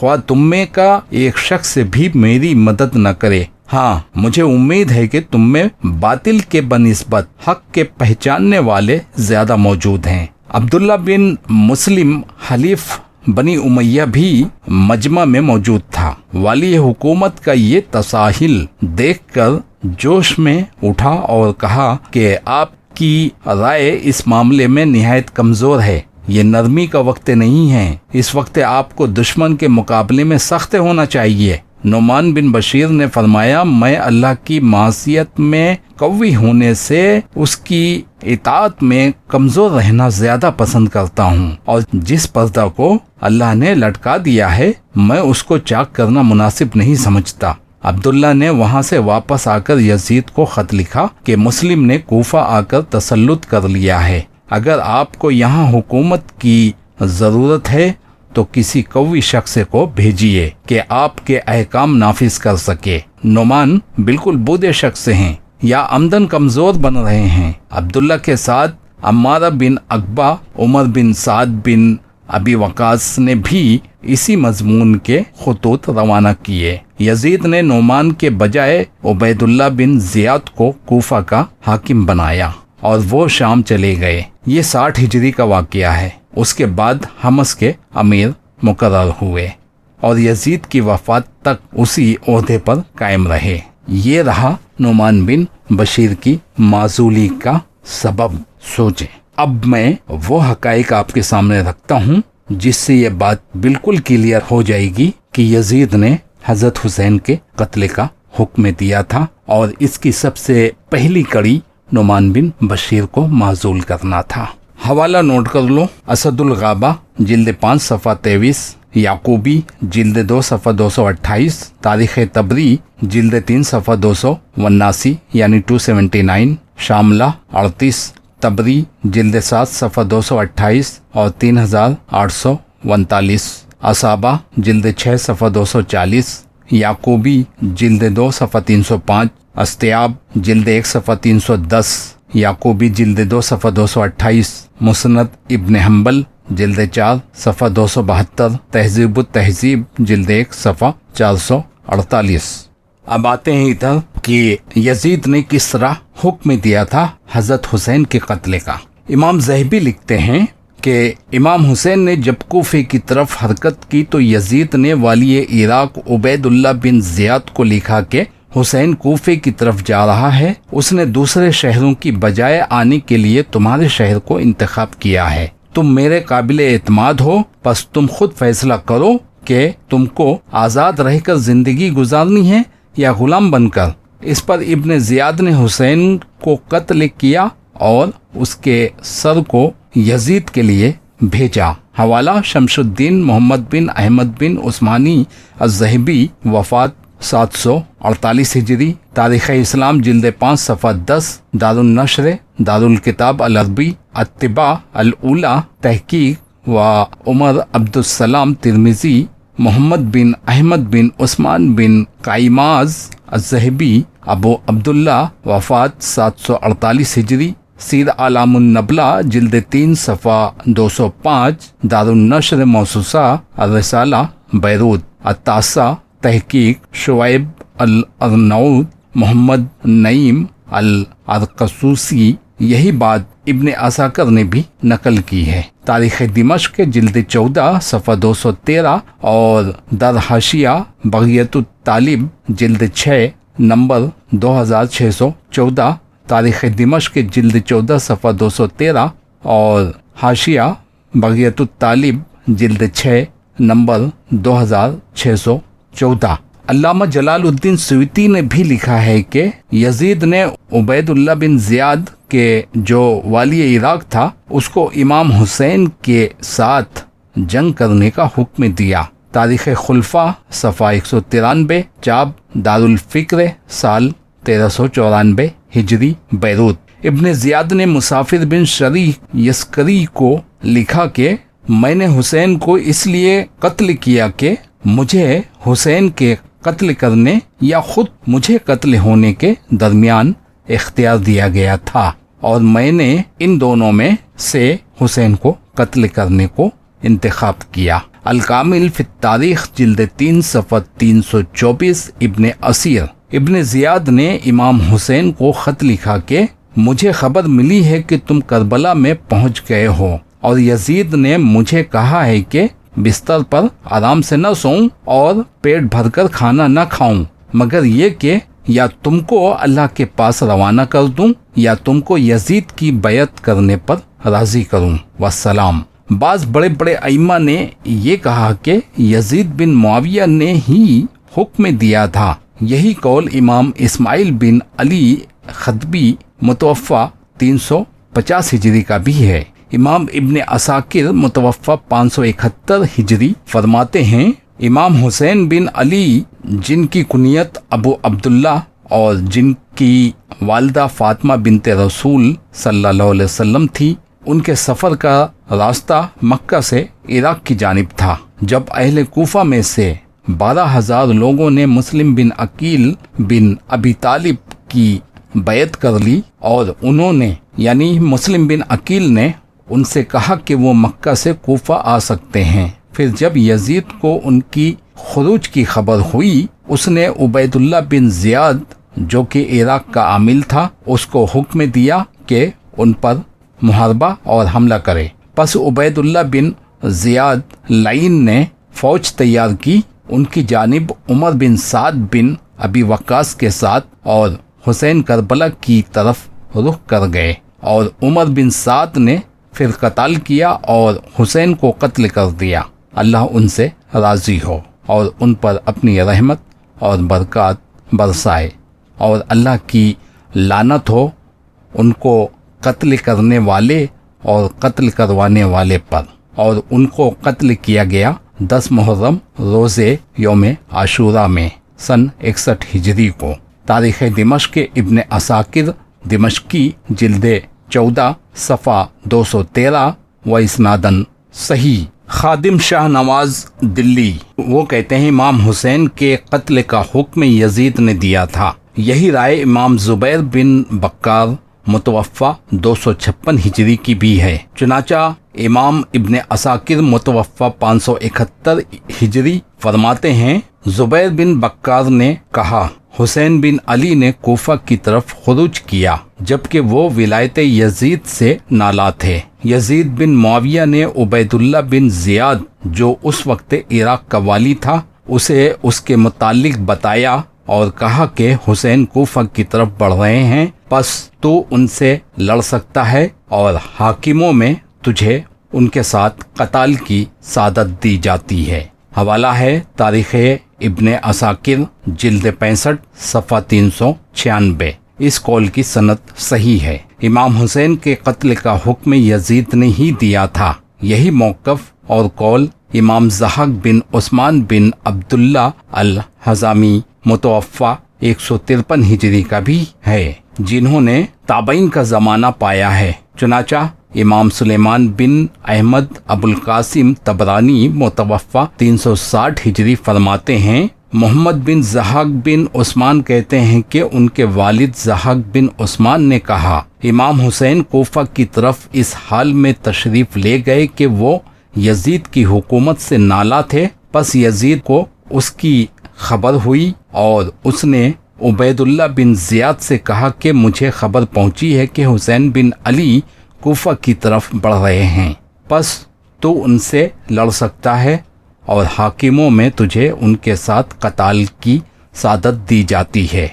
خواہ تم میں کا ایک شخص بھی میری مدد نہ کرے، ہاں مجھے امید ہے کہ تم میں باطل کے بنسبت حق کے پہچاننے والے زیادہ موجود ہیں۔ عبداللہ بن مسلم حلیف بنی امیہ بھی مجمع میں موجود تھا۔ والی حکومت کا یہ تساہل دیکھ کر جوش میں اٹھا اور کہا کہ آپ کی رائے اس معاملے میں نہایت کمزور ہے، یہ نرمی کا وقت نہیں ہے، اس وقت آپ کو دشمن کے مقابلے میں سخت ہونا چاہیے۔ نعمان بن بشیر نے فرمایا، میں اللہ کی معصیت میں قوی ہونے سے اس کی اطاعت میں کمزور رہنا زیادہ پسند کرتا ہوں، اور جس پردہ کو اللہ نے لٹکا دیا ہے میں اس کو چاک کرنا مناسب نہیں سمجھتا۔ عبداللہ نے وہاں سے واپس آ کر یزید کو خط لکھا کہ مسلم نے کوفہ آ کر تسلط کر لیا ہے، اگر آپ کو یہاں حکومت کی ضرورت ہے تو کسی قوی شخص کو بھیجیے کہ آپ کے احکام نافذ کر سکے۔ نعمان بالکل بوڑھے شخص ہیں یا آمدن کمزور بن رہے ہیں۔ عبداللہ کے ساتھ عمارہ بن عقبہ، عمر بن سعد بن ابی وقاص نے بھی اسی مضمون کے خطوط روانہ کیے۔ یزید نے نعمان کے بجائے عبید اللہ بن زیاد کو کوفہ کا حاکم بنایا اور وہ شام چلے گئے۔ یہ 60 ہجری کا واقعہ ہے۔ اس کے بعد حمص کے امیر مقرر ہوئے اور یزید کی وفات تک اسی عہدے پر قائم رہے۔ یہ رہا نعمان بن بشیر کی معزولی کا سبب۔ سوچیں، اب میں وہ حقائق آپ کے سامنے رکھتا ہوں جس سے یہ بات بالکل کلیئر ہو جائے گی کہ یزید نے حضرت حسین کے قتل کا حکم دیا تھا اور اس کی سب سے پہلی کڑی نعمان بن بشیر کو معزول کرنا تھا۔ حوالہ نوٹ کر لو، اسد الغابہ جلد 5 صفحہ 23، یعقوبی جلد 2 صفحہ 228، تاریخ طبری جلد 3 صفحہ 279 یعنی 279، شاملہ 38، طبری جلد 7 صفحہ 228 اور 3839، اصابہ جلد 6 صفحہ 240، یعقوبی جلد 2 صفحہ 305، استیاب جلد 1 صفحہ 310، یعقوبی جلد 2 صفحہ 228، مسند ابن حنبل جلد 4 صفحہ 272، تہذیب التہذیب جلد 1 صفحہ 448۔ اب آتے ہیں ادھر کہ یزید نے کس طرح حکم دیا تھا حضرت حسین کے قتل کا۔ امام ذہبی لکھتے ہیں کہ امام حسین نے جب کوفے کی طرف حرکت کی تو یزید نے والی عراق عبید اللہ بن زیاد کو لکھا کہ حسین کوفے کی طرف جا رہا ہے، اس نے دوسرے شہروں کی بجائے آنے کے لیے تمہارے شہر کو انتخاب کیا ہے، تم میرے قابل اعتماد ہو، پس تم خود فیصلہ کرو کہ تم کو آزاد رہ کر زندگی گزارنی ہے یا غلام بن کر۔ اس پر ابن زیاد نے حسین کو قتل کیا اور اس کے سر کو یزید کے لیے بھیجا۔ حوالہ شمس الدین محمد بن احمد بن عثمانی الذہبی، وفات 748 ہجری، تاریخ اسلام جلد 5 صفحہ 10، دار النشر دار الکتاب العربی، اتباع الاولی، تحقیق و عمر عبدالسلام ترمذی، محمد بن احمد بن عثمان بن قائماز الذہبی، ابو عبداللہ، وفات 748 ہجری، سیر اعلام النبلہ جلد 3 صفحہ 205، دار النشر موسوسہ الرسالہ بیروت، التاسع، تحقیق شعیب الارناؤوط، محمد نعیم الارقسوسی۔ یہی بات ابن عساکر نے بھی نقل کی ہے، تاریخ دمشق جلد 14 صفحہ 213 اور در حاشیہ بغیت الطالب جلد 6 نمبر 2614، تاریخ دمشق جلد 14 صفحہ 213 اور حاشیہ بغیت الطالب جلد 6 نمبر 2614۔ علامہ جلال الدین سیوطی نے بھی لکھا ہے کہ یزید نے عبید اللہ بن زیاد کے جو والی عراق تھا اس کو امام حسین کے ساتھ جنگ کرنے کا حکم دیا۔ تاریخ خلفاء صفحہ 193، چاپ دارالفکر، سال 1394 ہجری، بیروت۔ ابن زیاد نے مسافر بن شریح یسکری کو لکھا کہ میں نے حسین کو اس لیے قتل کیا کہ مجھے حسین کے قتل کرنے یا خود مجھے قتل ہونے کے درمیان اختیار دیا گیا تھا، اور میں نے ان دونوں میں سے حسین کو قتل کرنے کو انتخاب کیا۔ الکامل فی التاریخ جلد 3 صفحہ 324 ابن اسیر ابن زیاد نے امام حسین کو خط لکھا کہ مجھے خبر ملی ہے کہ تم کربلا میں پہنچ گئے ہو، اور یزید نے مجھے کہا ہے کہ بستر پر آرام سے نہ سوؤں اور پیٹ بھر کر کھانا نہ کھاؤں، مگر یہ کہ یا تم کو اللہ کے پاس روانہ کر دوں یا تم کو یزید کی بیعت کرنے پر راضی کروں، والسلام۔ بعض بڑے بڑے ائمہ نے یہ کہا کہ یزید بن معاویہ نے ہی حکم دیا تھا۔ یہی قول امام اسماعیل بن علی خطبی متوفہ 350 ہجری کا بھی ہے۔ امام ابن عساکر متوفہ 571 ہجری فرماتے ہیں امام حسین بن علی جن کی کنیت ابو عبداللہ اور جن کی والدہ فاطمہ بنت رسول صلی اللہ علیہ وسلم تھی، ان کے سفر کا راستہ مکہ سے عراق کی جانب تھا۔ جب اہل کوفہ میں سے 12,000 لوگوں نے مسلم بن عقیل بن ابی طالب کی بیعت کر لی اور انہوں نے یعنی مسلم بن عقیل نے ان سے کہا کہ وہ مکہ سے کوفہ آ سکتے ہیں، پھر جب یزید کو ان کی خروج کی خبر ہوئی، اس نے عبید اللہ بن زیاد جو کہ عراق کا عامل تھا اس کو حکم دیا کہ ان پر محاربہ اور حملہ کرے۔ پس عبید اللہ بن زیاد لعین نے فوج تیار کی، ان کی جانب عمر بن سعد بن ابی وقاص کے ساتھ، اور حسین کربلا کی طرف رخ کر گئے، اور عمر بن سعد نے پھر قتال کیا اور حسین کو قتل کر دیا۔ اللہ ان سے راضی ہو اور ان پر اپنی رحمت اور برکات برسائے، اور اللہ کی لعنت ہو ان کو قتل کرنے والے اور قتل کروانے والے پر۔ اور ان کو قتل کیا گیا 10 محرم روزے یوم عاشوراء میں سن 61 ہجری کو۔ تاریخ دمشق ابن عساکر دمشقی جلد 14 صفحہ 213 و اسنادن صحیح۔ خادم شاہ نواز دلی وہ کہتے ہیں امام حسین کے قتل کا حکم یزید نے دیا تھا۔ یہی رائے امام زبیر بن بکار متوفہ 256 ہجری کی بھی ہے۔ چنانچہ امام ابن عساکر متوفہ 571 ہجری فرماتے ہیں زبیر بن بکار نے کہا حسین بن علی نے کوفہ کی طرف خروج کیا جبکہ وہ ولایت یزید سے نالا تھے۔ یزید بن معاویہ نے عبید اللہ بن زیاد جو اس وقت عراق کا والی تھا اسے اس کے متعلق بتایا اور کہا کہ حسین کوفہ کی طرف بڑھ رہے ہیں، پس تو ان سے لڑ سکتا ہے اور حاکموں میں تجھے ان کے ساتھ قتال کی سعادت دی جاتی ہے۔ حوالہ ہے تاریخ ابن عساکر جلد 65 صفحہ 396۔ اس قول کی سند صحیح ہے۔ امام حسین کے قتل کا حکم یزید نے ہی دیا تھا۔ یہی موقف اور قول امام ضحاک بن عثمان بن عبداللہ الحزامی متوفہ 153 ہجری کا بھی ہے، جنہوں نے تابعین کا زمانہ پایا ہے۔ چنانچہ امام سلیمان بن احمد ابو القاسم طبرانی متوفہ 360 ہجری فرماتے ہیں محمد بن ضحاک بن عثمان کہتے ہیں کہ ان کے والد ضحاک بن عثمان نے کہا امام حسین کوفہ کی طرف اس حال میں تشریف لے گئے کہ وہ یزید کی حکومت سے نالا تھے، پس یزید کو اس کی خبر ہوئی اور اس نے عبید اللہ بن زیاد سے کہا کہ مجھے خبر پہنچی ہے کہ حسین بن علی کوفہ کی طرف بڑھ رہے ہیں، پس تو ان سے لڑ سکتا ہے اور حاکموں میں تجھے ان کے ساتھ قتال کی سعادت دی جاتی ہے۔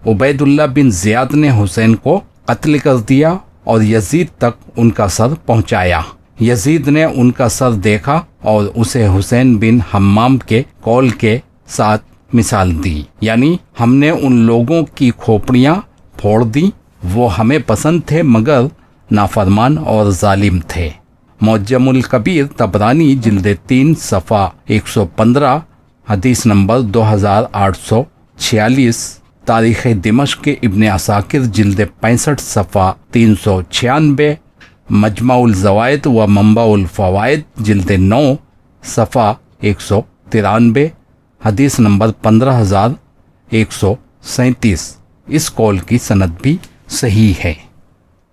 عبید اللہ بن زیاد نے حسین کو قتل کر دیا اور یزید تک ان کا سر پہنچایا۔ یزید نے ان کا سر دیکھا اور اسے حسین بن حمام کے قول کے ساتھ مثال دی، یعنی ہم نے ان لوگوں کی کھوپڑیاں پھوڑ دی، وہ ہمیں پسند تھے مگر نافرمان اور ظالم تھے۔ معجم الکبیر طبرانی جلد 3 صفحہ 115 حدیث نمبر 2846۔ تاریخ دمشق ابن عساکر جلد 65 صفحہ 396۔ مجمع الزوائد و منبع الفوائد جلد 9 صفحہ 193 حدیث نمبر 15137۔ اس قول کی سند بھی صحیح ہے۔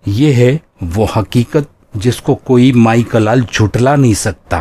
یہ ہے وہ حقیقت جس کو کوئی مائی کلال جھٹلا نہیں سکتا۔